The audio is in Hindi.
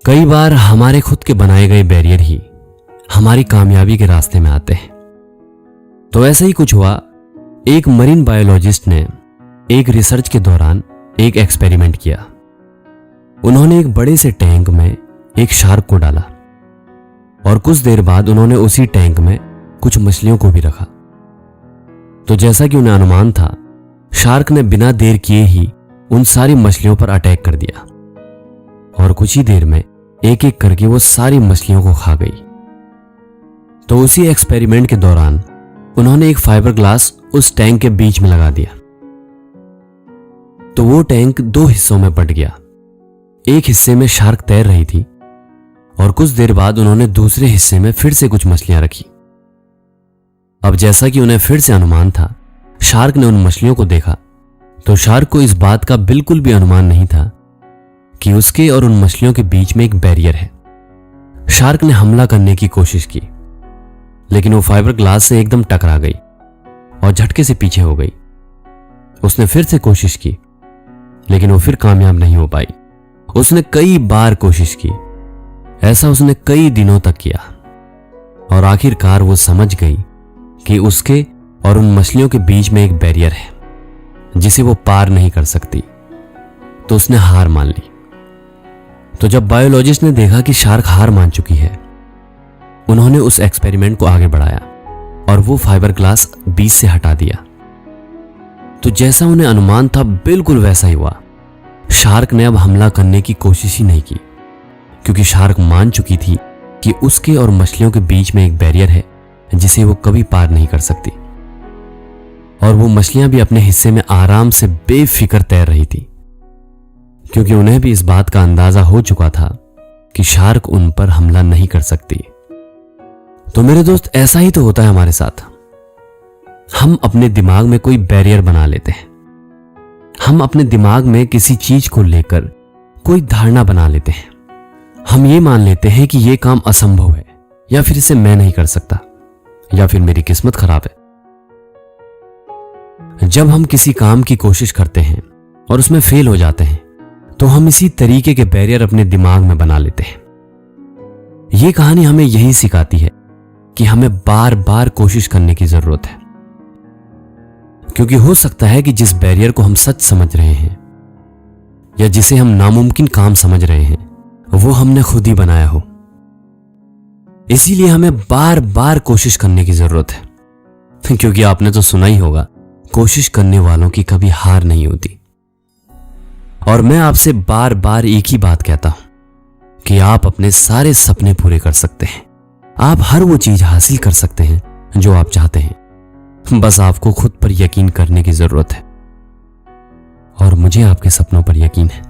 कई बार हमारे खुद के बनाए गए बैरियर ही हमारी कामयाबी के रास्ते में आते हैं। तो ऐसा ही कुछ हुआ। एक मरीन बायोलॉजिस्ट ने एक रिसर्च के दौरान एक एक्सपेरिमेंट किया। उन्होंने एक बड़े से टैंक में एक शार्क को डाला और कुछ देर बाद उन्होंने उसी टैंक में कुछ मछलियों को भी रखा। तो जैसा कि उन्हें अनुमान था, शार्क ने बिना देर किए ही उन सारी मछलियों पर अटैक कर दिया और कुछ ही देर में एक एक करके वो सारी मछलियों को खा गई। तो उसी एक्सपेरिमेंट के दौरान उन्होंने एक फाइबर ग्लास उस टैंक के बीच में लगा दिया। तो वो टैंक दो हिस्सों में बंट गया। एक हिस्से में शार्क तैर रही थी और कुछ देर बाद उन्होंने दूसरे हिस्से में फिर से कुछ मछलियां रखी। अब जैसा कि उन्हें फिर से अनुमान था, शार्क ने उन मछलियों को देखा तो शार्क को इस बात का बिल्कुल भी अनुमान नहीं था कि उसके और उन मछलियों के बीच में एक बैरियर है। शार्क ने हमला करने की कोशिश की, लेकिन वो फाइबर ग्लास से एकदम टकरा गई और झटके से पीछे हो गई। उसने फिर से कोशिश की, लेकिन वो फिर कामयाब नहीं हो पाई। उसने कई बार कोशिश की, ऐसा उसने कई दिनों तक किया और आखिरकार वो समझ गई कि उसके और उन मछलियों के बीच में एक बैरियर है जिसे वो पार नहीं कर सकती। तो उसने हार मान ली। तो जब बायोलॉजिस्ट ने देखा कि शार्क हार मान चुकी है, उन्होंने उस एक्सपेरिमेंट को आगे बढ़ाया और वो फाइबर ग्लास बीच से हटा दिया। तो जैसा उन्हें अनुमान था बिल्कुल वैसा ही हुआ। शार्क ने अब हमला करने की कोशिश ही नहीं की, क्योंकि शार्क मान चुकी थी कि उसके और मछलियों के बीच में एक बैरियर है जिसे वो कभी पार नहीं कर सकती। और वो मछलियां भी अपने हिस्से में आराम से बेफिक्र तैर रही थी, क्योंकि उन्हें भी इस बात का अंदाजा हो चुका था कि शार्क उन पर हमला नहीं कर सकती। तो मेरे दोस्त, ऐसा ही तो होता है हमारे साथ। हम अपने दिमाग में कोई बैरियर बना लेते हैं। हम अपने दिमाग में किसी चीज को लेकर कोई धारणा बना लेते हैं। हम ये मान लेते हैं कि यह काम असंभव है, या फिर इसे मैं नहीं कर सकता, या फिर मेरी किस्मत खराब है। जब हम किसी काम की कोशिश करते हैं और उसमें फेल हो जाते हैं, तो हम इसी तरीके के बैरियर अपने दिमाग में बना लेते हैं। यह कहानी हमें यही सिखाती है कि हमें बार बार कोशिश करने की जरूरत है, क्योंकि हो सकता है कि जिस बैरियर को हम सच समझ रहे हैं या जिसे हम नामुमकिन काम समझ रहे हैं, वो हमने खुद ही बनाया हो। इसीलिए हमें बार बार कोशिश करने की जरूरत है, क्योंकि आपने तो सुना ही होगा, कोशिश करने वालों की कभी हार नहीं होती। और मैं आपसे बार बार एक ही बात कहता हूं कि आप अपने सारे सपने पूरे कर सकते हैं। आप हर वो चीज हासिल कर सकते हैं जो आप चाहते हैं। बस आपको खुद पर यकीन करने की जरूरत है। और मुझे आपके सपनों पर यकीन है।